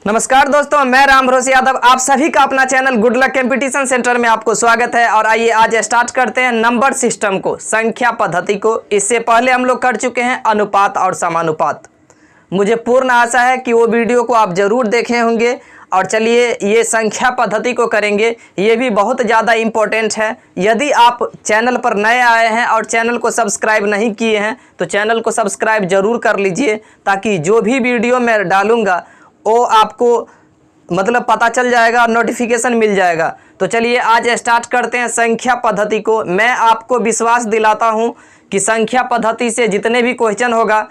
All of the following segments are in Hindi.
नमस्कार दोस्तों, मैं राम भरोसे यादव आप सभी का अपना channel good luck competition centre में आपको स्वागत है। और आइए आज स्टार्ट करते हैं नंबर सिस्टम को, संख्या पद्धति को। इससे पहले हम लोग कर चुके हैं अनुपात और समानुपात। मुझे पूर्ण आशा है कि वो वीडियो को आप जरूर देखे होंगे। और चलिए ये संख्या पद्धति को करेंगे, ये भी बहुत ज़्यादा इम्पोर्टेंट है। यदि आप चैनल पर नए आए हैं और चैनल को सब्सक्राइब नहीं किए हैं तो चैनल को सब्सक्राइब जरूर कर लीजिए, ताकि जो भी वीडियो मैं डालूँगा वो आपको मतलब पता चल जाएगा और नोटिफिकेशन मिल जाएगा। तो चलिए आज स्टार्ट करते हैं संख्या पद्धति को। मैं आपको विश्वास दिलाता हूं कि संख्या पद्धति से जितने भी क्वेश्चन होगा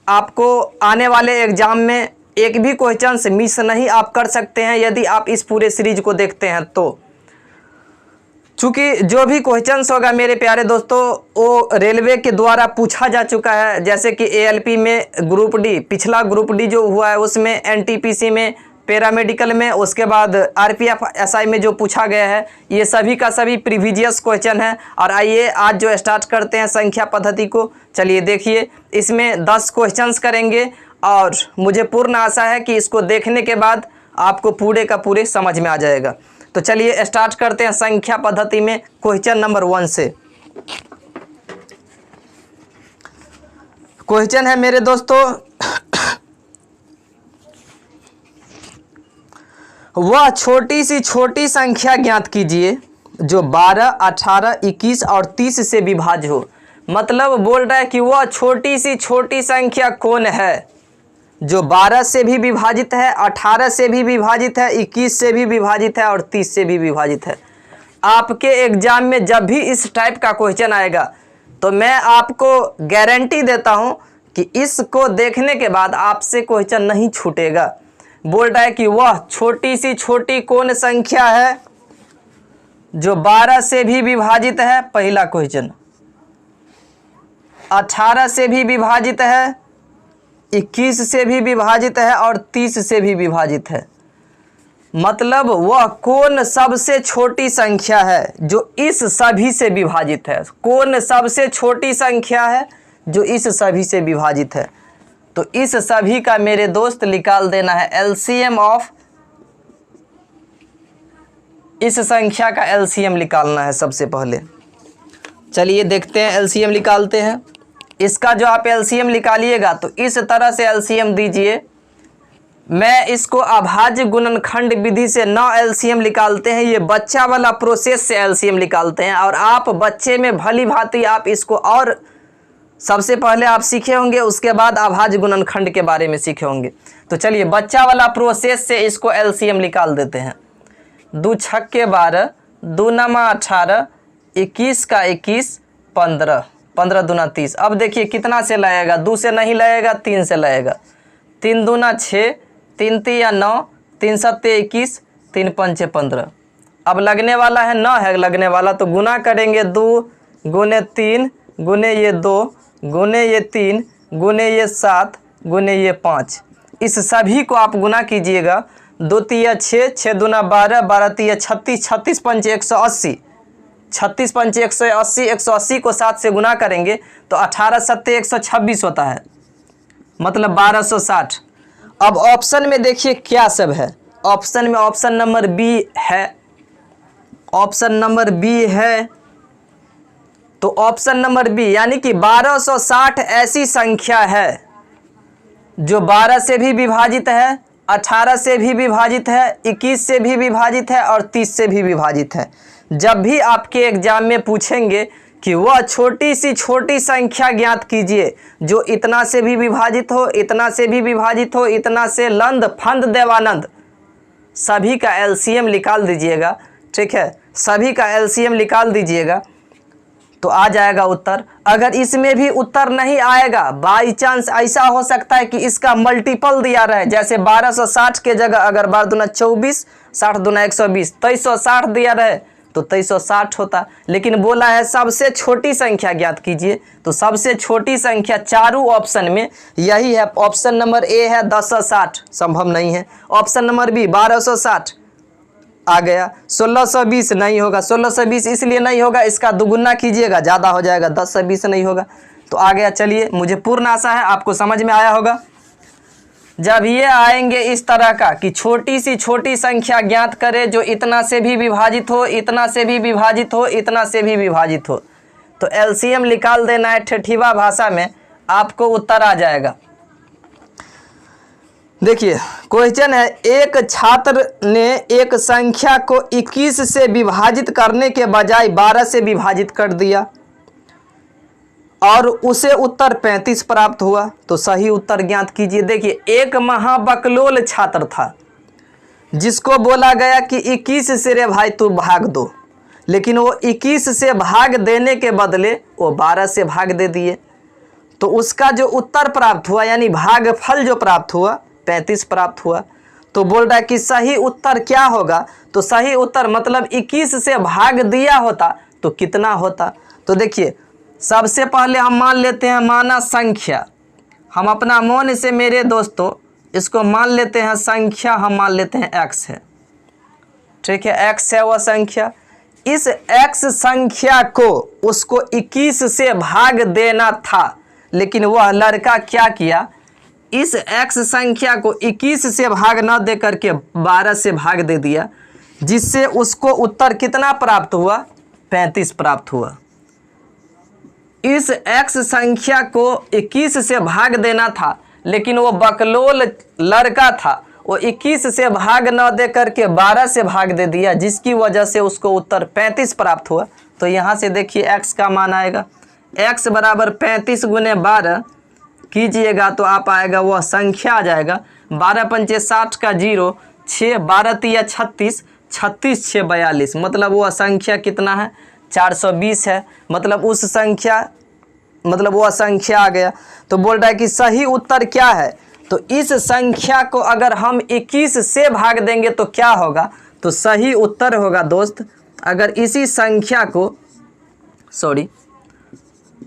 आपको आने वाले एग्जाम में एक भी क्वेश्चन से मिस नहीं आप कर सकते हैं, यदि आप इस पूरे सीरीज को देखते हैं तो। चूँकि जो भी क्वेश्चंस होगा मेरे प्यारे दोस्तों वो रेलवे के द्वारा पूछा जा चुका है। जैसे कि एएलपी में ग्रुप डी, पिछला ग्रुप डी जो हुआ है उसमें, एनटीपीसी में, पैरामेडिकल में, उसके बाद आरपीएफ एसआई में जो पूछा गया है, ये सभी का सभी प्रीवियस क्वेश्चन है। और आइए आज जो स्टार्ट करते हैं संख्या पद्धति को। चलिए देखिए, इसमें 10 क्वेश्चंस करेंगे और मुझे पूर्ण आशा है कि इसको देखने के बाद आपको पूरे का पूरे समझ में आ जाएगा। तो चलिए स्टार्ट करते हैं संख्या पद्धति में क्वेश्चन नंबर 1 से। क्वेश्चन है मेरे दोस्तों, वह छोटी सी छोटी संख्या ज्ञात कीजिए जो 12, 18, 21 और 30 से विभाज्य हो। मतलब बोल रहा है कि वह छोटी सी छोटी संख्या कौन है जो 12 से भी विभाजित है, 18 से भी विभाजित है, 21 से भी विभाजित है और 30 से भी विभाजित है। आपके एग्जाम में जब भी इस टाइप का क्वेश्चन आएगा तो मैं आपको गारंटी देता हूं कि इसको देखने के बाद आपसे क्वेश्चन नहीं छूटेगा। बोल रहा है कि वह छोटी सी छोटी कौन संख्या है जो 12 से भी विभाजित है, पहला क्वेश्चन, 18 से भी विभाजित है, 21 से भी विभाजित है और 30 से भी विभाजित है। मतलब वह कौन सबसे छोटी संख्या है जो इस सभी से विभाजित है। कौन सबसे छोटी संख्या है जो इस सभी से विभाजित है। तो इस सभी का मेरे दोस्त निकाल देना है एलसीएम ऑफ, इस संख्या का एलसीएम निकालना है सबसे पहले। चलिए देखते हैं, एलसीएम निकालते हैं। इसका जो आप एलसीएम निकालिएगा तो इस तरह से एलसीएम दीजिए। मैं इसको अभाज्य गुणनखंड विधि से न एलसीएम निकालते हैं, ये बच्चा वाला प्रोसेस से एलसीएम निकालते हैं। और आप बच्चे में भली भांति आप इसको और सबसे पहले आप सीखे होंगे, उसके बाद अभाज्य गुणनखंड के बारे में सीखे होंगे। तो चलिए बच्चा वाला प्रोसेस से इसको एलसीएम निकाल देते हैं। 2 छक्के 12, 2 नमा 18, 21 का 21, 15, 15 दूना 30। अब देखिए कितना से लाएगा, 2 से नहीं लाएगा, 3 से लाएगा। 3 दूना 6, 3 तिया 9, 3 सत्ते 21, 3 पंचे 15। अब लगने वाला है 9 है लगने वाला, तो गुना करेंगे 2 गुने 3 गुने ये 2 गुने ये 3 गुने ये 7 गुने ये 5। इस सभी को आप गुना कीजिएगा। 2 तिया 6, 6 दूना 12, 12 तिया 36, 36 पंचे 180, 36 पंचे 180, 180 को 7 से गुना करेंगे तो 18 सत्ते 126 होता है, मतलब 1260। अब ऑप्शन में देखिए क्या सब है। ऑप्शन में ऑप्शन नंबर बी है, ऑप्शन नंबर बी है। तो ऑप्शन नंबर बी यानी कि 1260 ऐसी संख्या है जो 12 से भी विभाजित है, 18 से भी विभाजित है, 21 से भी विभाजित है और 30 से भी विभाजित है। जब भी आपके एग्जाम में पूछेंगे कि वह छोटी सी छोटी संख्या ज्ञात कीजिए जो इतना से भी विभाजित हो, इतना से भी विभाजित हो, इतना से लंद फंद देवानंद, सभी का एलसीएम निकाल दीजिएगा। ठीक है, सभी का एलसीएम निकाल दीजिएगा तो आ जाएगा उत्तर। अगर इसमें भी उत्तर नहीं आएगा, बाई चांस ऐसा हो सकता है कि इसका मल्टीपल दिया रहे, जैसे 1260 के जगह अगर 12 दूना 24, 60 दूना 120, 2360 दिया रहे तो 2360 होता। लेकिन बोला है सबसे छोटी संख्या ज्ञात कीजिए, तो सबसे छोटी संख्या चारों ऑप्शन में यही है। ऑप्शन नंबर ए है 1060, संभव नहीं है। ऑप्शन नंबर बी 1260 आ गया। 1620 नहीं होगा, 1620 इसलिए नहीं होगा, इसका दुगुना कीजिएगा ज़्यादा हो जाएगा, 10 से 20 नहीं होगा। तो आ गया। चलिए, मुझे पूर्ण आशा है आपको समझ में आया होगा। जब ये आएंगे इस तरह का कि छोटी सी छोटी संख्या ज्ञात करे जो इतना से भी विभाजित हो, इतना से भी विभाजित हो, इतना से भी विभाजित हो, तो एलसीएम निकाल देना है ठेठीवा भाषा में, आपको उत्तर आ जाएगा। देखिए क्वेश्चन है, एक छात्र ने एक संख्या को 21 से विभाजित करने के बजाय 12 से विभाजित कर दिया और उसे उत्तर 35 प्राप्त हुआ, तो सही उत्तर ज्ञात कीजिए। देखिए एक महाबकलोल छात्र था जिसको बोला गया कि 21 से रे भाई तू भाग दो, लेकिन वो 21 से भाग देने के बदले वो 12 से भाग दे दिए, तो उसका जो उत्तर प्राप्त हुआ यानी भागफल जो प्राप्त हुआ 35 प्राप्त हुआ। तो बोल रहा है कि सही उत्तर क्या होगा, तो सही उत्तर मतलब 21 से भाग दिया होता तो कितना होता। तो देखिए सबसे पहले हम मान लेते हैं माना संख्या, हम अपना मौन से मेरे दोस्तों इसको मान लेते हैं संख्या, हम मान लेते हैं x है, ठीक है, x है वह संख्या। इस x संख्या को उसको 21 से भाग देना था, लेकिन वह लड़का क्या किया, इस x संख्या को 21 से भाग न दे करके 12 से भाग दे दिया, जिससे उसको उत्तर कितना प्राप्त हुआ, 35 प्राप्त हुआ। इस x संख्या को 21 से भाग देना था, लेकिन वो बकलोल लड़का था, वो 21 से भाग न दे करके 12 से भाग दे दिया, जिसकी वजह से उसको उत्तर 35 प्राप्त हुआ। तो यहाँ से देखिए x का मान आएगा, x बराबर 35 गुने 12 कीजिएगा तो आप आएगा वह संख्या आ जाएगा 12 पंचे 60 का 0, 6 12 तिया 36, 36 6 42, मतलब वह संख्या कितना है 420 है, मतलब उस संख्या मतलब वह संख्या आ गया। तो बोल रहा है कि सही उत्तर क्या है, तो इस संख्या को अगर हम 21 से भाग देंगे तो क्या होगा, तो सही उत्तर होगा दोस्त, अगर इसी संख्या को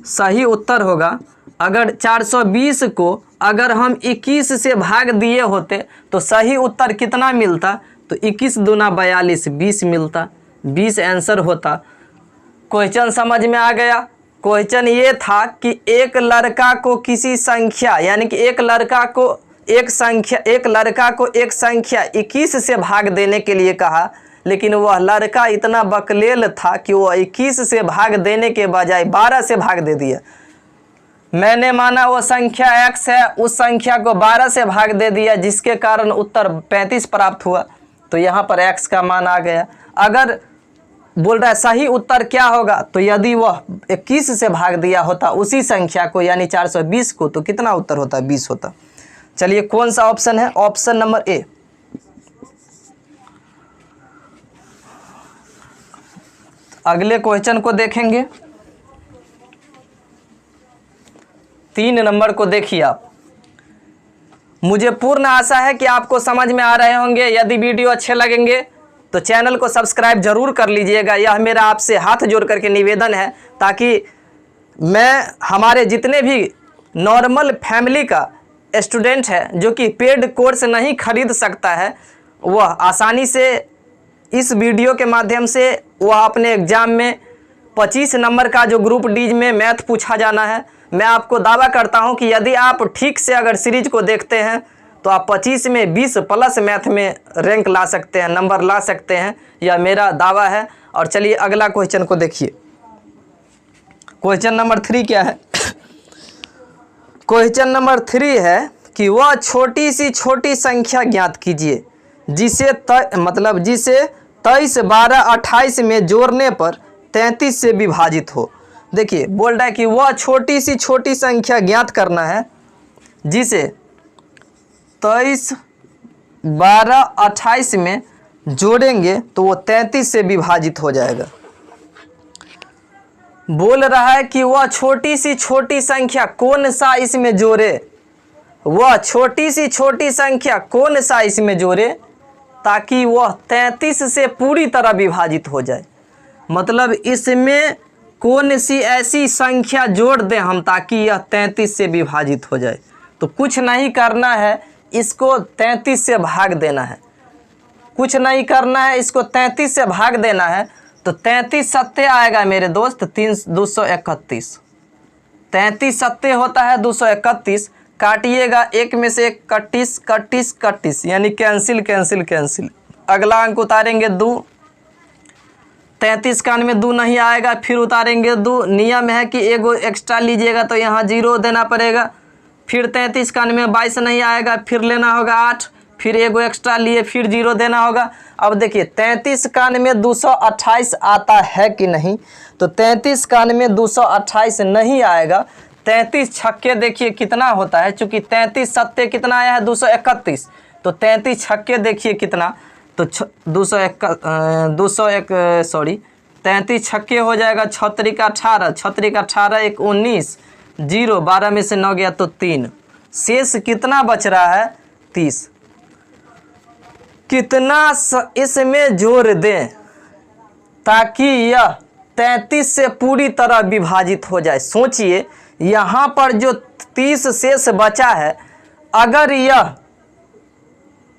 सही उत्तर होगा अगर 420 को अगर हम 21 से भाग दिए होते तो सही उत्तर कितना मिलता, तो 21 दूना 42 20 मिलता, 20 आंसर होता। क्वेश्चन समझ में आ गया। क्वेश्चन ये था कि एक लड़का को किसी संख्या यानी कि एक लड़का को एक संख्या 21 से भाग देने के लिए कहा, लेकिन वह लड़का इतना बकलेल था कि वह 21 से भाग देने के बजाय 12 से भाग दे दिया। मैंने माना वो संख्या x है, उस संख्या को 12 से भाग दे दिया, जिसके कारण उत्तर 35 प्राप्त हुआ। तो यहाँ पर x का मान आ गया। अगर बोल रहा है सही उत्तर क्या होगा, तो यदि वह 21 से भाग दिया होता उसी संख्या को यानी 420 को, तो कितना उत्तर होता, 20 होता। चलिए कौन सा ऑप्शन है, ऑप्शन नंबर ए। अगले क्वेश्चन को देखेंगे, 3 नंबर को देखिए आप। मुझे पूर्ण आशा है कि आपको समझ में आ रहे होंगे। यदि वीडियो अच्छे लगेंगे तो चैनल को सब्सक्राइब जरूर कर लीजिएगा, यह मेरा आपसे हाथ जोड़ करके निवेदन है, ताकि मैं हमारे जितने भी नॉर्मल फैमिली का स्टूडेंट है जो कि पेड कोर्स नहीं खरीद सकता है, वह आसानी से इस वीडियो के माध्यम से वह अपने एग्ज़ाम में 25 नंबर का जो ग्रुप डी में मैथ पूछा जाना है, मैं आपको दावा करता हूं कि यदि आप ठीक से अगर सीरीज को देखते हैं तो आप 25 में 20 प्लस मैथ में रैंक ला सकते हैं, नंबर ला सकते हैं, यह मेरा दावा है। और चलिए अगला क्वेश्चन को देखिए। क्वेश्चन नंबर 3 क्या है? क्वेश्चन नंबर 3 है कि वह छोटी सी छोटी संख्या ज्ञात कीजिए जिसे 23, 12, 28 में जोड़ने पर 33 से विभाजित हो। देखिए बोल रहा है कि वह छोटी सी छोटी संख्या ज्ञात करना है जिसे 23, 12, 28 में जोड़ेंगे तो वो 33 से विभाजित हो जाएगा। बोल रहा है कि वह छोटी सी छोटी संख्या कौन सा इसमें जोड़े, वह छोटी सी छोटी संख्या कौन सा इसमें जोड़े ताकि वह 33 से पूरी तरह विभाजित हो जाए। मतलब इसमें कौन सी ऐसी संख्या जोड़ दें हम ताकि यह 33 से विभाजित हो जाए। तो कुछ नहीं करना है, इसको 33 से भाग देना है, कुछ नहीं करना है, इसको 33 से भाग देना है। तो 33 सत्ते आएगा मेरे दोस्त 231, 33 सत्ते होता है 231, काटिएगा, एक में से 31 31 31 यानी कैंसिल कैंसिल कैंसिल। अगला अंक उतारेंगे 2, 33 का में 2 नहीं आएगा, फिर उतारेंगे 2। नियम है कि एगो एक्स्ट्रा लीजिएगा तो यहाँ 0 देना पड़ेगा। फिर 33 का में 22 नहीं आएगा, फिर लेना होगा 8, फिर एगो एक्स्ट्रा लिए, फिर 0 देना होगा। अब देखिए 33 का में 228 आता है कि नहीं, तो 33 का में 228 नहीं आएगा। 33 छक्के देखिए कितना होता है, चूँकि 33 सत्ते कितना आया है 231, तो 33 छक्के देखिए कितना, तो 33 छक्के हो जाएगा 6 त्रिका 18, 6 त्रिका 18 1 19, 0 12 में से 9 गया तो 3, शेष कितना बच रहा है 30। कितना इसमें जोड़ दें ताकि यह 33 से पूरी तरह विभाजित हो जाए। सोचिए यहाँ पर जो 30 शेष बचा है, अगर यह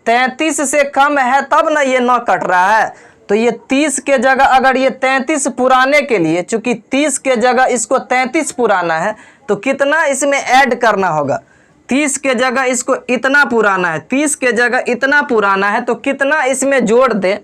33 से कम है तब ना ये 9 कट रहा है, तो ये 30 के जगह अगर ये 33 पुराने के लिए, चूंकि 30 के जगह इसको 33 पुराना है, तो कितना इसमें ऐड करना होगा। 30 के जगह इसको इतना पुराना है, 30 के जगह इतना पुराना है, तो कितना इसमें जोड़ दें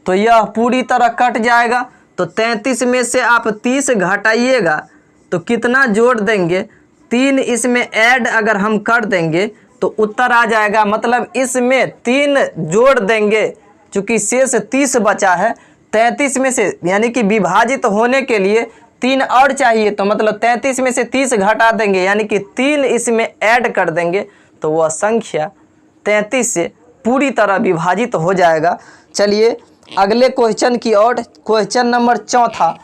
तो यह पूरी तरह कट जाएगा। तो 33 में से आप 30 घटाइएगा तो कितना जोड़ देंगे, 3 इसमें ऐड अगर हम कर देंगे तो उत्तर आ जाएगा। मतलब इसमें 3 जोड़ देंगे, चूँकि शेष 30 बचा है, 33 में से यानी कि विभाजित होने के लिए 3 और चाहिए, तो मतलब 33 में से 30 घटा देंगे, यानी कि 3 इसमें ऐड कर देंगे, तो वह संख्या 33 से पूरी तरह विभाजित हो जाएगा। चलिए अगले क्वेश्चन की ओर। क्वेश्चन नंबर 4,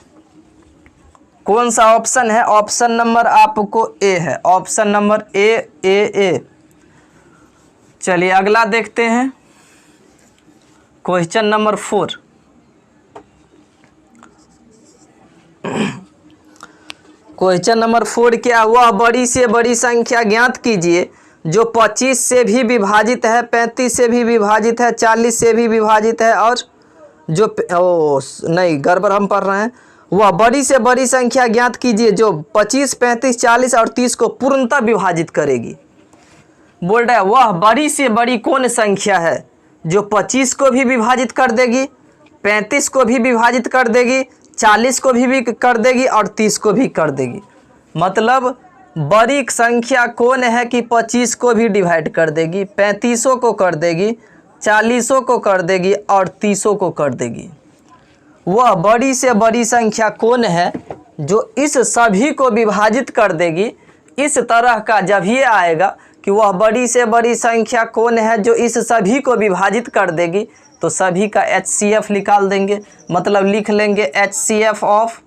कौन सा ऑप्शन है? ऑप्शन नंबर आपको ए है, ऑप्शन नंबर ए। चलिए अगला देखते हैं, क्वेश्चन नंबर 4। क्वेश्चन नंबर 4 क्या? वह बड़ी से बड़ी संख्या ज्ञात कीजिए जो 25 से भी विभाजित है, 35 से भी विभाजित है, 40 से भी विभाजित है, और जो नहीं गड़बड़ हम पढ़ रहे हैं। वह बड़ी से बड़ी संख्या ज्ञात कीजिए जो 25, 35, 40 और 30 को पूर्णतः विभाजित करेगी। बोल रहा है वह बड़ी से बड़ी कौन संख्या है जो 25 को भी विभाजित कर देगी, 35 को भी विभाजित कर देगी, 40 को भी कर देगी और 30 को भी कर देगी। मतलब बड़ी संख्या कौन है कि 25 को भी डिवाइड कर देगी, 35 को कर देगी, 40 को कर देगी और 30 को कर देगी। वह बड़ी से बड़ी संख्या कौन है जो इस सभी को विभाजित कर देगी। इस तरह का जब ये आएगा कि वह बड़ी से बड़ी संख्या कौन है जो इस सभी को विभाजित कर देगी, तो सभी का HCF निकाल देंगे। मतलब लिख लेंगे HCF ऑफ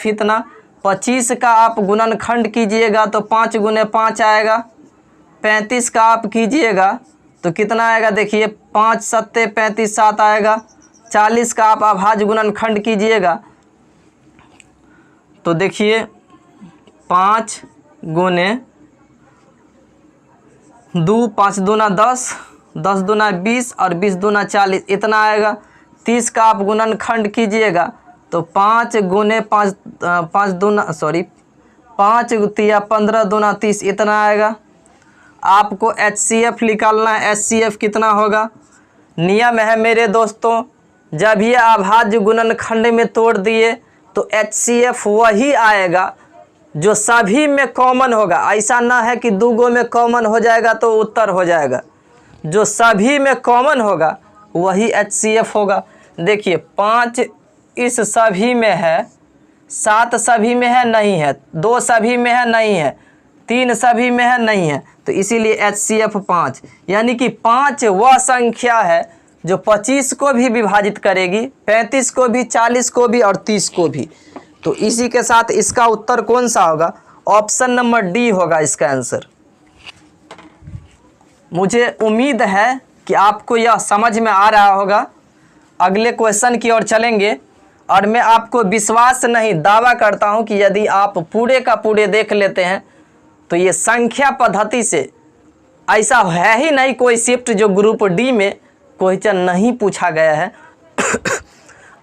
इतना। 25 का आप गुणनखंड कीजिएगा तो 5 गुने 5 आएगा। 35 का आप कीजिएगा तो कितना आएगा, देखिए 5 सत्ते 35 7 आएगा। 40 का आप अभाज्य गुणनखंड कीजिएगा तो देखिए 5 गुने 2, 5 दूना 10, 10 दूना 20 और 20 दूना 40 इतना आएगा। 30 का आप गुणनखंड कीजिएगा तो 5 गुने 5 तिया 15 दूना 30 इतना आएगा। आपको HCF निकालना है। HCF कितना होगा? नियम है मेरे दोस्तों, जब ये अभाज्य गुणनखंड में तोड़ दिए तो HCF वही आएगा जो सभी में कॉमन होगा। ऐसा ना है कि 2 गो में कॉमन हो जाएगा तो उत्तर हो जाएगा। जो सभी में कॉमन होगा वही HCF होगा। देखिए 5 इस सभी में है, 7 सभी में है नहीं है, 2 सभी में है नहीं है, 3 सभी में है नहीं है, तो इसीलिए HCF 5। यानी कि 5 वह संख्या है जो 25 को भी विभाजित करेगी, 35 को भी, 40 को भी और 30 को भी। तो इसी के साथ इसका उत्तर कौन सा होगा? ऑप्शन नंबर डी होगा इसका आंसर। मुझे उम्मीद है कि आपको यह समझ में आ रहा होगा। अगले क्वेश्चन की ओर चलेंगे और मैं आपको विश्वास नहीं दावा करता हूं कि यदि आप पूरे का पूरे देख लेते हैं तो ये संख्या पद्धति से ऐसा है ही नहीं कोई शिफ्ट जो ग्रुप डी में क्वेश्चन नहीं पूछा गया है।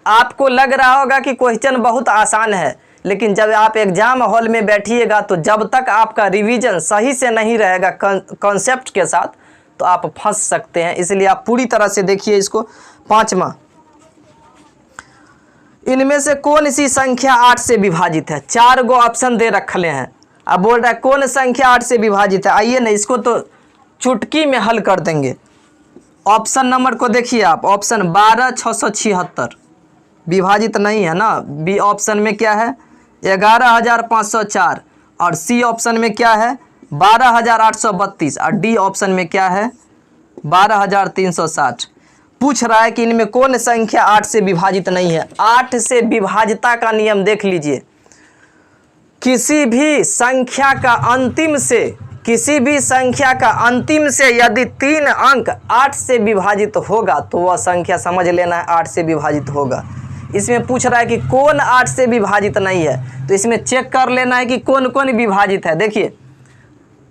आपको लग रहा होगा कि क्वेश्चन बहुत आसान है, लेकिन जब आप एग्ज़ाम हॉल में बैठिएगा तो जब तक आपका रिवीजन सही से नहीं रहेगा कॉन्सेप्ट के साथ, तो आप फंस सकते हैं। इसलिए आप पूरी तरह से देखिए इसको। 5वां, इनमें से कौन सी संख्या 8 से विभाजित है? 4 गो ऑप्शन दे रखले हैं। अब बोल रहा है कौन संख्या 8 से विभाजित है। आइए ना इसको तो चुटकी में हल कर देंगे। ऑप्शन नंबर को देखिए आप, ऑप्शन 12,676 विभाजित नहीं है ना। बी ऑप्शन में क्या है? 11,504 और सी ऑप्शन में क्या है? 12,832 और डी ऑप्शन में क्या है? 12,360। पूछ रहा है कि इनमें कौन संख्या 8 से विभाजित नहीं है। 8 से विभाजिता का नियम देख लीजिए। किसी भी संख्या का अंतिम से यदि 3 अंक 8 से विभाजित होगा तो वह संख्या समझ लेना है 8 से विभाजित होगा। इसमें पूछ रहा है कि कौन 8 से विभाजित नहीं है, तो इसमें चेक कर लेना है कि कौन कौन विभाजित है। देखिए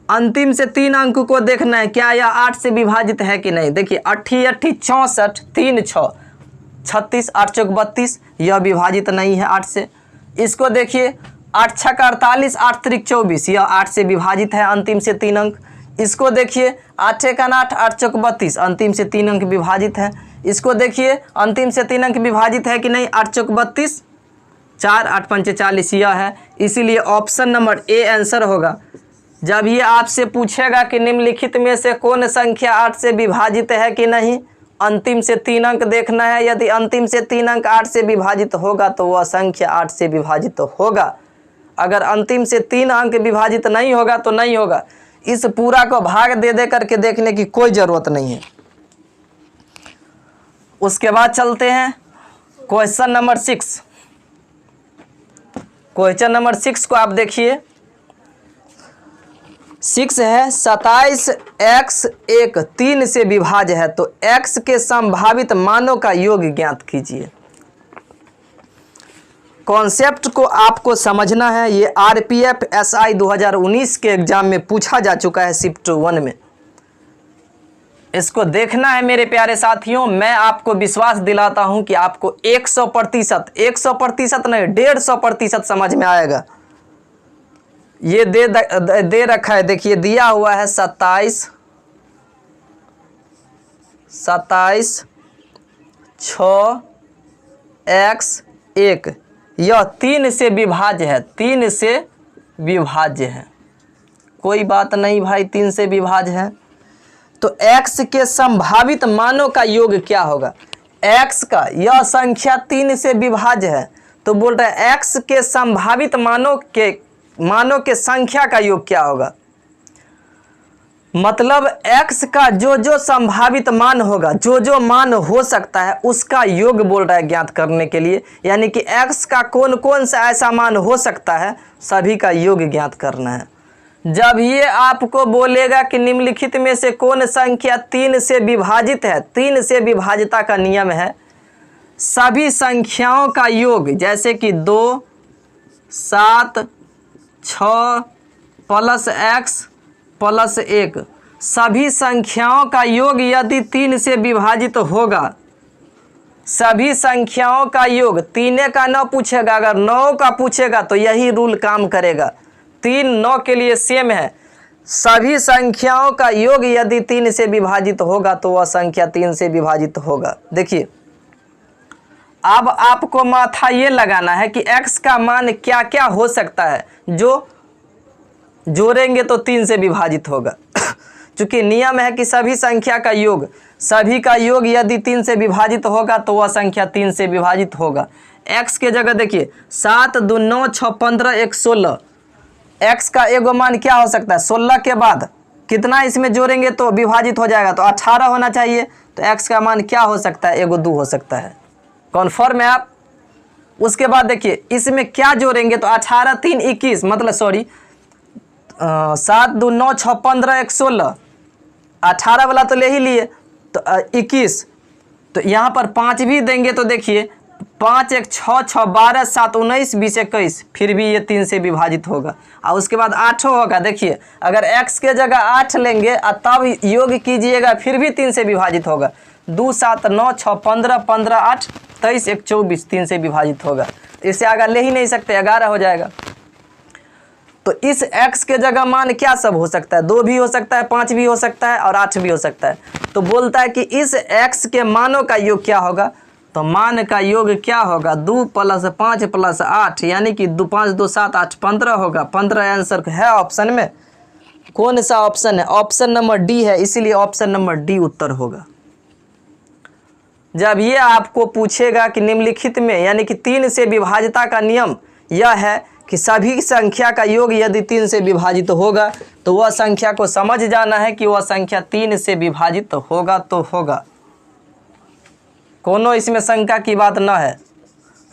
अंतिम से 3 अंक को देखना है क्या यह 8 से विभाजित है कि नहीं। देखिए 8 8 64 3 6 36 8 चौक 32, यह विभाजित नहीं है 8 से। इसको देखिए 8 6 48 8 त्रिक 24, यह 8 से विभाजित है अंतिम से 3 अंक। इसको देखिए 8 1 8 8 चौक 32, अंतिम से 3 अंक विभाजित है। इसको देखिए अंतिम से 3 अंक विभाजित है कि नहीं। 8 चौक 32, 4 8 5 40, यह है। इसीलिए ऑप्शन नंबर ए आंसर होगा। जब ये आपसे पूछेगा कि निम्नलिखित में से कौन संख्या 8 से विभाजित है कि नहीं, अंतिम से 3 अंक देखना है। यदि अंतिम से 3 अंक 8 से विभाजित होगा तो वह संख्या 8 से विभाजित होगा। अगर अंतिम से 3 अंक विभाजित नहीं होगा तो नहीं होगा। इस पूरा को भाग दे करके देखने की कोई ज़रूरत नहीं है। उसके बाद चलते हैं क्वेश्चन नंबर 6। क्वेश्चन नंबर 6 को आप देखिए। 6 है 27 x 1 3 से विभाज्य है तो x के संभावित मानों का योग ज्ञात कीजिए। कॉन्सेप्ट को आपको समझना है। ये RPF SI 2019 के एग्जाम में पूछा जा चुका है शिफ्ट 1 में। इसको देखना है मेरे प्यारे साथियों। मैं आपको विश्वास दिलाता हूं कि आपको 100% नहीं 150% समझ में आएगा। ये दे रखा है, देखिए दिया हुआ है 27 6 x 1, यह 3 से विभाज्य है। 3 से विभाज्य है, कोई बात नहीं भाई, 3 से विभाज्य है। तो x के संभावित मानों का योग क्या होगा? x का यह संख्या 3 से विभाज्य है तो बोल रहा है x के संभावित मानों के संख्या का योग क्या होगा। मतलब x का जो संभावित मान होगा, जो मान हो सकता है उसका योग बोल रहा है ज्ञात करने के लिए। यानी कि x का कौन सा ऐसा मान हो सकता है, सभी का योग ज्ञात करना है। जब ये आपको बोलेगा कि निम्नलिखित में से कौन संख्या 3 से विभाजित है, 3 से विभाजिता का नियम है सभी संख्याओं का योग, जैसे कि 2 7 6 प्लस x प्लस 1, सभी संख्याओं का योग यदि 3 से विभाजित होगा, सभी संख्याओं का योग 3 का न पूछेगा, अगर 9 का पूछेगा तो यही रूल काम करेगा। 3 9 के लिए सेम है। सभी संख्याओं का योग यदि 3 से विभाजित होगा तो वह संख्या 3 से विभाजित होगा। देखिए अब आपको माथा ये लगाना है कि x का मान क्या क्या हो सकता है जो जोड़ेंगे तो 3 से विभाजित होगा। चूंकि नियम है कि सभी संख्या का योग, सभी का योग यदि 3 से विभाजित होगा तो वह संख्या 3 से विभाजित होगा। x के जगह देखिए 7 2 9 6 15 1 16, x का एगो मान क्या हो सकता है? 16 के बाद कितना इसमें जोड़ेंगे तो विभाजित हो जाएगा, तो 18 होना चाहिए। तो x का मान क्या हो सकता है? एगो 2 हो सकता है। कॉन्फर्म है आप? उसके बाद देखिए इसमें क्या जोड़ेंगे तो 18 3 21, मतलब सॉरी 7 2 9 6 15 1 16, 18 वाला तो ले ही लिए तो 21, तो यहाँ पर 5 भी देंगे तो देखिए 5 1 6 6 12 7 19 20 21, फिर भी ये 3 से विभाजित होगा। और उसके बाद 8 होगा। देखिए अगर x के जगह 8 लेंगे और तब योग कीजिएगा फिर भी 3 से विभाजित होगा। 2 7 9 6 15 15 8 23 1 24, 3 से विभाजित होगा। इससे आगे ले ही नहीं सकते, 11 हो जाएगा। तो इस x के जगह मान क्या सब हो सकता है, 2 भी हो सकता है, 5 भी हो सकता है और 8 भी हो सकता है। तो बोलता है कि इस x के मानों का योग क्या होगा, तो मान का योग क्या होगा 2 + 5 + 8 यानी कि 2 5 2 7 8 15 होगा। 15 आंसर है ऑप्शन में। कौन सा ऑप्शन है, ऑप्शन नंबर डी है, इसीलिए ऑप्शन नंबर डी उत्तर होगा। जब ये आपको पूछेगा कि निम्नलिखित में यानी कि 3 से विभाजिता का नियम यह है कि सभी संख्या का योग यदि 3 से विभाजित होगा तो वह संख्या को समझ जाना है कि वह संख्या 3 से विभाजित होगा तो होगा, कोनो इसमें शंका की बात न है।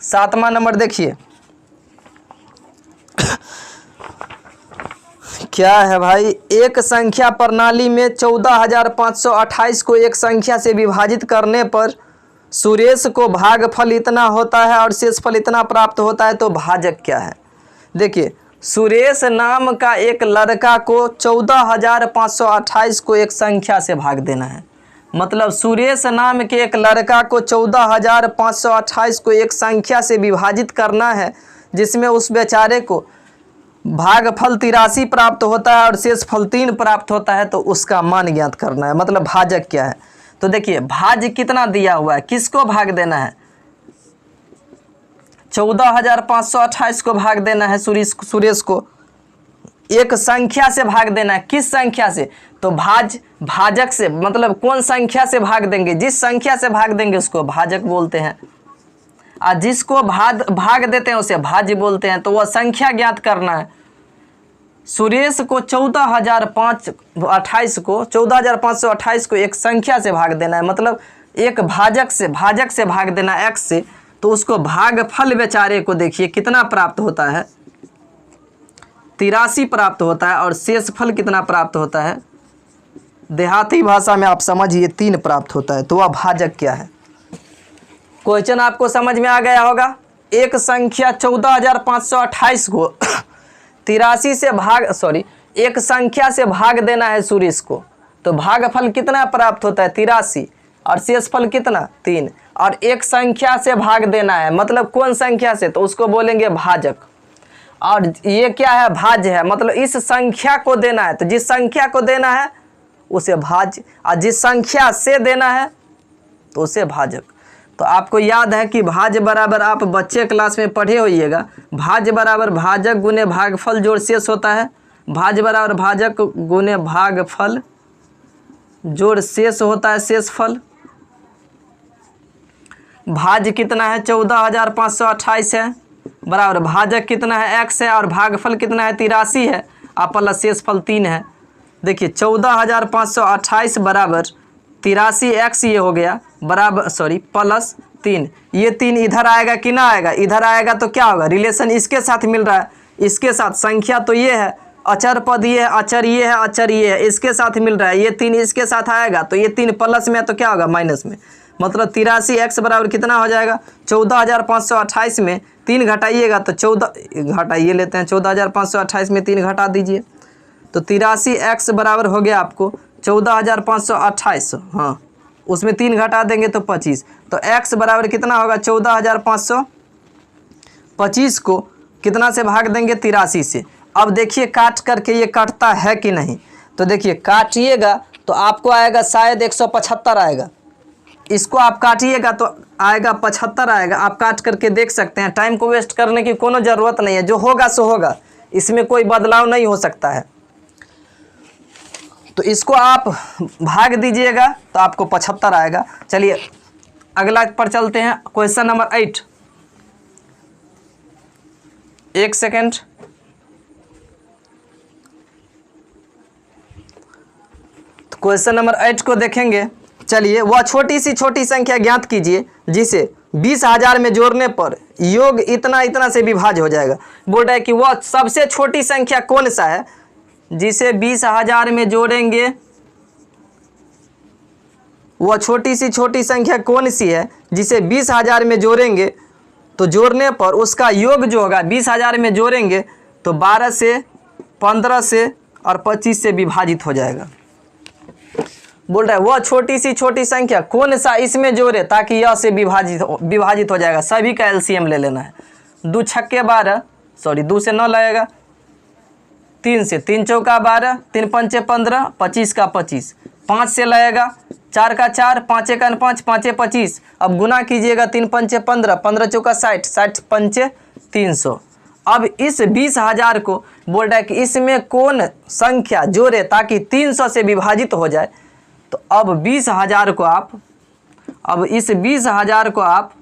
7वां नंबर देखिए क्या है भाई, एक संख्या प्रणाली में 14,528 को एक संख्या से विभाजित करने पर सुरेश को भागफल इतना होता है और शेषफल इतना प्राप्त होता है, तो भाजक क्या है। देखिए सुरेश नाम का एक लड़का को 14,528 को एक संख्या से भाग देना है, मतलब सुरेश नाम के एक लड़का को 14,528 को एक संख्या से विभाजित करना है जिसमें उस बेचारे को भागफल 83 प्राप्त होता है और शेषफल 3 प्राप्त होता है, तो उसका मान ज्ञात करना है, मतलब भाजक क्या है। तो देखिए भाज्य कितना दिया हुआ है, किसको भाग देना है, 14,528 को भाग देना है सुरेश को, एक संख्या से भाग देना है, किस संख्या से, तो भाजक से, मतलब कौन संख्या से भाग देंगे, जिस संख्या से भाग देंगे उसको भाजक बोलते हैं, और जिसको भाग देते हैं उसे भाज्य बोलते हैं। तो वह संख्या ज्ञात करना है। सुरेश को 14,528 को एक संख्या से भाग देना है, मतलब एक भाजक से भाग देना है x से, तो उसको भागफल बेचारे को देखिए कितना प्राप्त होता है, 83 प्राप्त होता है, और शेषफल कितना प्राप्त होता है, देहाती भाषा में आप समझिए 3 प्राप्त होता है। तो वह भाजक क्या है। क्वेश्चन आपको समझ में आ गया होगा। एक संख्या 14,528 को 83 से एक संख्या से भाग देना है सुरेश को, तो भागफल कितना प्राप्त होता है 83 और शेषफल कितना 3, और एक संख्या से भाग देना है, मतलब कौन संख्या से, तो उसको बोलेंगे भाजक। और ये क्या है, भाज्य है, मतलब इस संख्या को देना है, तो जिस संख्या को देना है उसे भाज्य, और जिस संख्या से देना है तो उसे भाजक। तो आपको याद है कि भाज्य बराबर, आप बच्चे क्लास में पढ़े होइएगा, भाज्य बराबर भाजक गुने भागफल जोड़ शेष होता है, भाज्य बराबर भाजक गुने भागफल जोड़ शेष होता है शेषफल। भाज्य कितना है 14,528 है, बराबर भाजक कितना है x है, और भागफल कितना है 83 है, और प्लस शेषफल 3 है। देखिए 14,528 बराबर 83x ये हो गया, बराबर प्लस 3, ये 3 इधर आएगा कि ना आएगा, इधर आएगा तो क्या होगा, रिलेशन इसके साथ मिल रहा है, इसके साथ संख्या तो ये है, अचर पद ये है, अचर ये है, अचर ये है, इसके साथ मिल रहा है, ये 3 इसके साथ आएगा, तो ये 3 प्लस में तो क्या होगा माइनस में, मतलब 83x बराबर कितना हो जाएगा 14,528 में 3 घटाइएगा तो 14 घटाइए लेते हैं, 14,528 में 3 घटा दीजिए, तो 83x बराबर हो गया आपको 14,528, हाँ उसमें 3 घटा देंगे तो 25, तो x बराबर कितना होगा 14,525 को कितना से भाग देंगे 83 से। अब देखिए काट करके ये कटता है कि नहीं, तो देखिए काटिएगा तो आपको आएगा शायद 175 आएगा, इसको आप काटिएगा तो आएगा 75 आएगा, आप काट करके देख सकते हैं, टाइम को वेस्ट करने की कोनो ज़रूरत नहीं है, जो होगा सो होगा, इसमें कोई बदलाव नहीं हो सकता है। तो इसको आप भाग दीजिएगा तो आपको 75 आएगा। चलिए अगला पर चलते हैं, क्वेश्चन नंबर 8, एक सेकेंड, तो क्वेश्चन नंबर 8 को देखेंगे। चलिए वह छोटी संख्या ज्ञात कीजिए जिसे 20,000 में जोड़ने पर योग इतना इतना से विभाज्य हो जाएगा। बोल रहा है कि वह सबसे छोटी संख्या कौन सा है जिसे 20,000 में जोड़ेंगे, वह छोटी संख्या कौन सी है जिसे 20,000 में जोड़ेंगे तो जोड़ने पर उसका योग जो होगा 20,000 में जोड़ेंगे तो 12 से 15 से और 25 से विभाजित हो जाएगा। बोल रहा है वह छोटी संख्या कौन सा इसमें जोड़े ताकि यह से विभाजित हो जाएगा, सभी का एलसीएम ले लेना है। 2 छक्के 12, सॉरी 2 से 9 लगेगा, 3 से, 3 चौका 12, 3 पंचे 15, 25 का 25, 5 से लगेगा, 4 का 4, 5 का 5, 5 25। अब गुना कीजिएगा, 3 पंचे 15, 15 चौका 60, 60 पंचे 300। अब इस 20,000 को बोल रहा है कि इसमें कौन संख्या जोड़े ताकि 300 से विभाजित हो जाए। तो अब 20,000 को आप, अब इस 20,000 को आप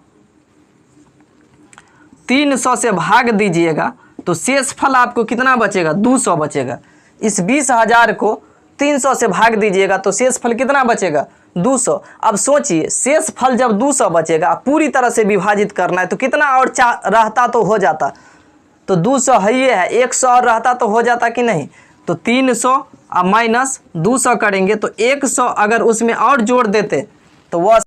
300 से भाग दीजिएगा तो शेष फल आपको कितना बचेगा, 200 बचेगा। इस 20,000 को 300 से भाग दीजिएगा तो शेष फल कितना बचेगा, 200। अब सोचिए शेष फल जब 200 बचेगा, पूरी तरह से विभाजित करना है तो कितना और रहता तो हो जाता, तो 200 है ये है, 100 और रहता तो हो जाता कि नहीं। तो 300 अब माइनस 200 करेंगे तो 100 अगर उसमें और जोड़ देते तो वह